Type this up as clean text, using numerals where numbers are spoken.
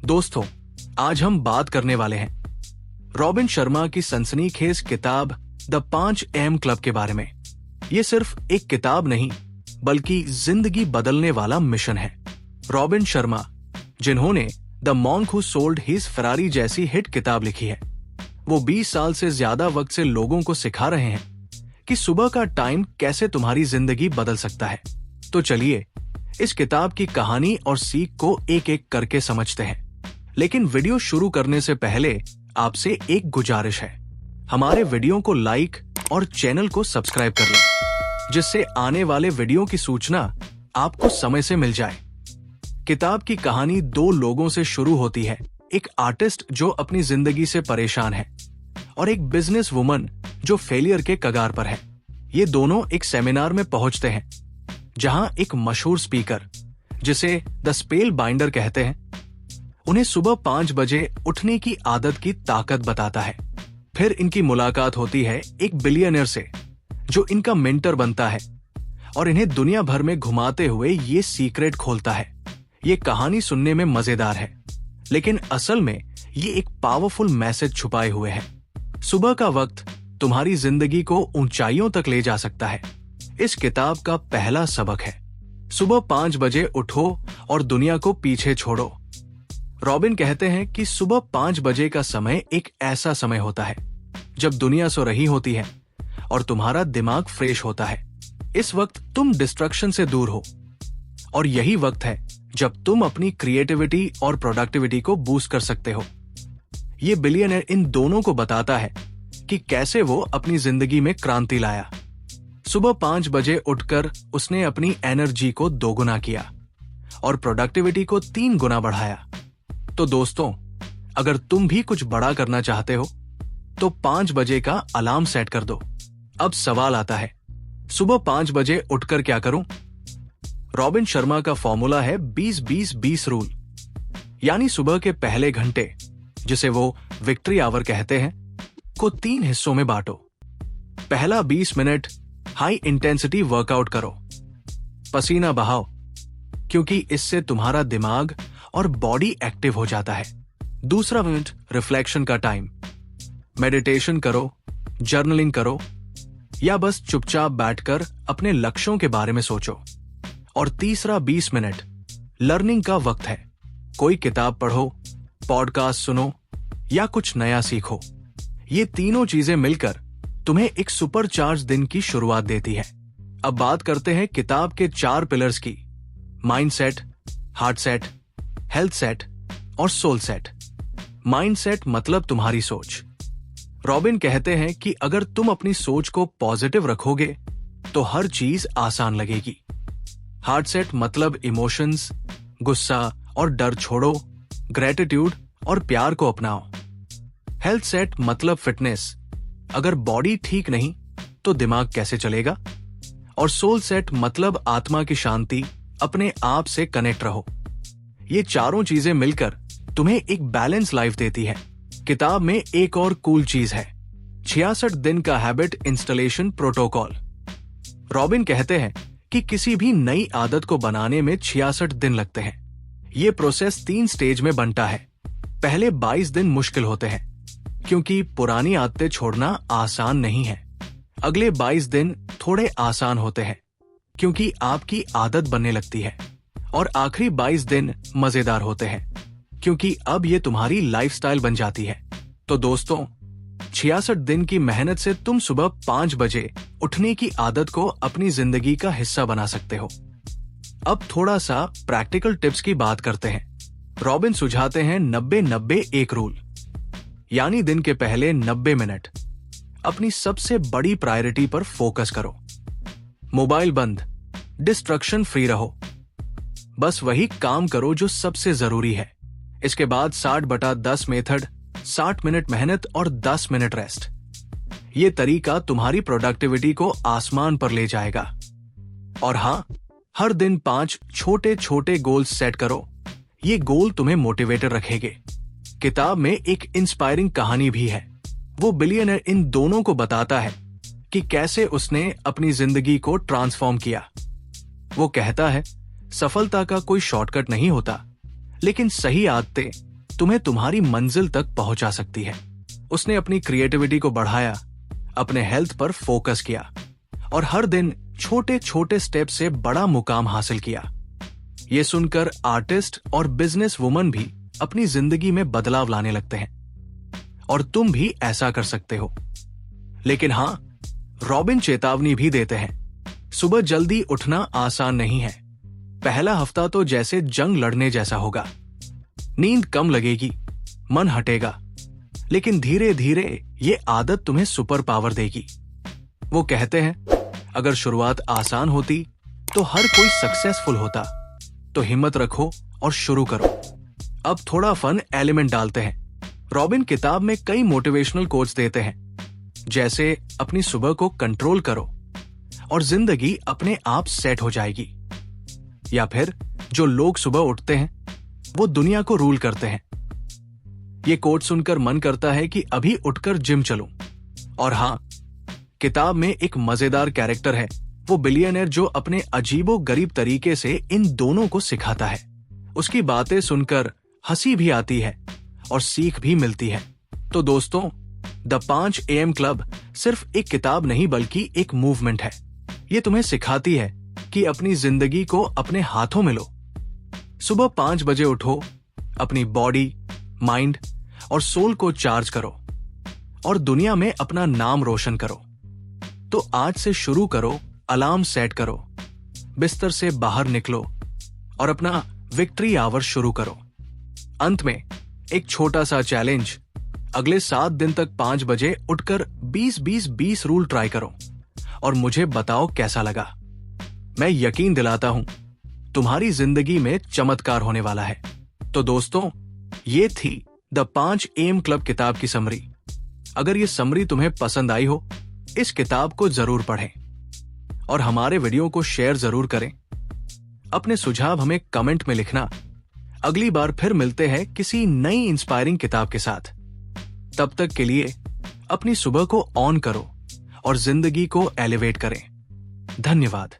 दोस्तों, आज हम बात करने वाले हैं रॉबिन शर्मा की सनसनीखेज किताब द 5 AM क्लब के बारे में। ये सिर्फ एक किताब नहीं, बल्कि जिंदगी बदलने वाला मिशन है। रॉबिन शर्मा, जिन्होंने the monk who sold his Ferrari जैसी हिट किताब लिखी है, वो 20 साल से ज्यादा वक्त से लोगों को सिखा रहे हैं कि सुबह का टाइम कैसे तुम्हारी जिंदगी बदल सकता है। तो चलिए इस किताब की कहानी और सीख को एक एक करके समझते हैं। लेकिन वीडियो शुरू करने से पहले आपसे एक गुजारिश है, हमारे वीडियो को लाइक और चैनल को सब्सक्राइब कर लें, जिससे आने वाले वीडियो की सूचना आपको समय से मिल जाए। किताब की कहानी 2 लोगों से शुरू होती है, एक आर्टिस्ट जो अपनी जिंदगी से परेशान है और एक बिजनेस वुमन जो फेलियर के कगार पर है। ये दोनों एक सेमिनार में पहुंचते हैं, जहां एक मशहूर स्पीकर, जिसे द स्पेल बाइंडर कहते हैं, उन्हें सुबह 5 बजे उठने की आदत की ताकत बताता है। फिर इनकी मुलाकात होती है एक बिलियनर से, जो इनका मेंटर बनता है और इन्हें दुनिया भर में घुमाते हुए ये सीक्रेट खोलता है। ये कहानी सुनने में मजेदार है, लेकिन असल में ये एक पावरफुल मैसेज छुपाए हुए है। सुबह का वक्त तुम्हारी जिंदगी को ऊंचाइयों तक ले जा सकता है। इस किताब का पहला सबक है, सुबह 5 बजे उठो और दुनिया को पीछे छोड़ो। रॉबिन कहते हैं कि सुबह 5 बजे का समय एक ऐसा समय होता है जब दुनिया सो रही होती है और तुम्हारा दिमाग फ्रेश होता है। इस वक्त तुम डिस्ट्रक्शन से दूर हो और यही वक्त है जब तुम अपनी क्रिएटिविटी और प्रोडक्टिविटी को बूस्ट कर सकते हो। ये बिलियनर इन दोनों को बताता है कि कैसे वो अपनी जिंदगी में क्रांति लाया। सुबह 5 बजे उठकर उसने अपनी एनर्जी को 2 गुना किया और प्रोडक्टिविटी को 3 गुना बढ़ाया। तो दोस्तों, अगर तुम भी कुछ बड़ा करना चाहते हो तो 5 बजे का अलार्म सेट कर दो। अब सवाल आता है, सुबह 5 बजे उठकर क्या करूं? रॉबिन शर्मा का फॉर्मूला है 20-20-20 रूल। यानी सुबह के पहले घंटे, जिसे वो विक्ट्री आवर कहते हैं, को 3 हिस्सों में बांटो। पहला 20 मिनट हाई इंटेंसिटी वर्कआउट करो, पसीना बहाओ, क्योंकि इससे तुम्हारा दिमाग और बॉडी एक्टिव हो जाता है। दूसरा मिनट रिफ्लेक्शन का टाइम, मेडिटेशन करो, जर्नलिंग करो या बस चुपचाप बैठकर अपने लक्ष्यों के बारे में सोचो। और तीसरा 20 मिनट लर्निंग का वक्त है, कोई किताब पढ़ो, पॉडकास्ट सुनो या कुछ नया सीखो। ये तीनों चीजें मिलकर तुम्हें एक सुपरचार्ज दिन की शुरुआत देती है। अब बात करते हैं किताब के 4 पिलर्स की, mind set, heart set, health set और सोल सेट। माइंड सेट मतलब तुम्हारी सोच। रॉबिन कहते हैं कि अगर तुम अपनी सोच को पॉजिटिव रखोगे तो हर चीज आसान लगेगी। हार्ट सेट मतलब इमोशंस, गुस्सा और डर छोड़ो, ग्रेटिट्यूड और प्यार को अपनाओ। हेल्थ सेट मतलब फिटनेस, अगर बॉडी ठीक नहीं तो दिमाग कैसे चलेगा। और सोल सेट मतलब आत्मा की शांति, अपने आप से कनेक्ट रहो। ये चारों चीजें मिलकर तुम्हें एक बैलेंस लाइफ देती है। किताब में एक और कूल चीज है, 66 दिन का हैबिट इंस्टॉलेशन प्रोटोकॉल। रॉबिन कहते हैं कि किसी भी नई आदत को बनाने में 66 दिन लगते हैं। ये प्रोसेस 3 स्टेज में बनता है। पहले 22 दिन मुश्किल होते हैं, क्योंकि पुरानी आदतें छोड़ना आसान नहीं है। अगले 22 दिन थोड़े आसान होते हैं, क्योंकि आपकी आदत बनने लगती है। और आखिरी 22 दिन मजेदार होते हैं, क्योंकि अब ये तुम्हारी लाइफस्टाइल बन जाती है। तो दोस्तों, 66 दिन की मेहनत से तुम सुबह 5 बजे उठने की आदत को अपनी जिंदगी का हिस्सा बना सकते हो। अब थोड़ा सा प्रैक्टिकल टिप्स की बात करते हैं। रॉबिन सुझाते हैं 90-90-1 रूल, यानी दिन के पहले 90 मिनट अपनी सबसे बड़ी प्रायोरिटी पर फोकस करो। मोबाइल बंद, डिस्ट्रक्शन फ्री रहो, बस वही काम करो जो सबसे जरूरी है। इसके बाद 60/10 मेथड, 60 मिनट मेहनत और 10 मिनट रेस्ट। ये तरीका तुम्हारी प्रोडक्टिविटी को आसमान पर ले जाएगा। और हाँ, हर दिन 5 छोटे छोटे गोल्स सेट करो। ये गोल तुम्हें मोटिवेटेड रखेंगे। किताब में एक इंस्पायरिंग कहानी भी है। वो बिलियनर इन दोनों को बताता है कि कैसे उसने अपनी जिंदगी को ट्रांसफॉर्म किया। वो कहता है, सफलता का कोई शॉर्टकट नहीं होता, लेकिन सही आदतें तुम्हें तुम्हारी मंजिल तक पहुंचा सकती है। उसने अपनी क्रिएटिविटी को बढ़ाया, अपने हेल्थ पर फोकस किया और हर दिन छोटे छोटे स्टेप से बड़ा मुकाम हासिल किया। ये सुनकर आर्टिस्ट और बिजनेस वुमन भी अपनी जिंदगी में बदलाव लाने लगते हैं और तुम भी ऐसा कर सकते हो। लेकिन हां, रॉबिन चेतावनी भी देते हैं, सुबह जल्दी उठना आसान नहीं है। पहला हफ्ता तो जैसे जंग लड़ने जैसा होगा। नींद कम लगेगी, मन हटेगा, लेकिन धीरे धीरे ये आदत तुम्हें सुपर पावर देगी। वो कहते हैं, अगर शुरुआत आसान होती तो हर कोई सक्सेसफुल होता। तो हिम्मत रखो और शुरू करो। अब थोड़ा फन एलिमेंट डालते हैं। रॉबिन किताब में कई मोटिवेशनल कोट्स देते हैं, जैसे अपनी सुबह को कंट्रोल करो और जिंदगी अपने आप सेट हो जाएगी, या फिर जो लोग सुबह उठते हैं वो दुनिया को रूल करते हैं। ये कोट सुनकर मन करता है कि अभी उठकर जिम चलूं। और हां, किताब में एक मजेदार कैरेक्टर है, वो बिलियनर जो अपने अजीबो गरीब तरीके से इन दोनों को सिखाता है। उसकी बातें सुनकर हंसी भी आती है और सीख भी मिलती है। तो दोस्तों, द 5 AM क्लब सिर्फ एक किताब नहीं बल्कि एक मूवमेंट है। ये तुम्हें सिखाती है कि अपनी जिंदगी को अपने हाथों में लो। सुबह 5 बजे उठो, अपनी बॉडी, माइंड और सोल को चार्ज करो और दुनिया में अपना नाम रोशन करो। तो आज से शुरू करो, अलार्म सेट करो, बिस्तर से बाहर निकलो और अपना विक्ट्री आवर शुरू करो। अंत में एक छोटा सा चैलेंज, अगले 7 दिन तक 5 बजे उठकर 20-20-20 रूल ट्राई करो और मुझे बताओ कैसा लगा। मैं यकीन दिलाता हूं, तुम्हारी जिंदगी में चमत्कार होने वाला है। तो दोस्तों, ये थी द 5 AM क्लब किताब की समरी। अगर ये समरी तुम्हें पसंद आई हो, इस किताब को जरूर पढ़ें और हमारे वीडियो को शेयर जरूर करें। अपने सुझाव हमें कमेंट में लिखना। अगली बार फिर मिलते हैं किसी नई इंस्पायरिंग किताब के साथ। तब तक के लिए अपनी सुबह को ऑन करो और जिंदगी को एलिवेट करें। धन्यवाद।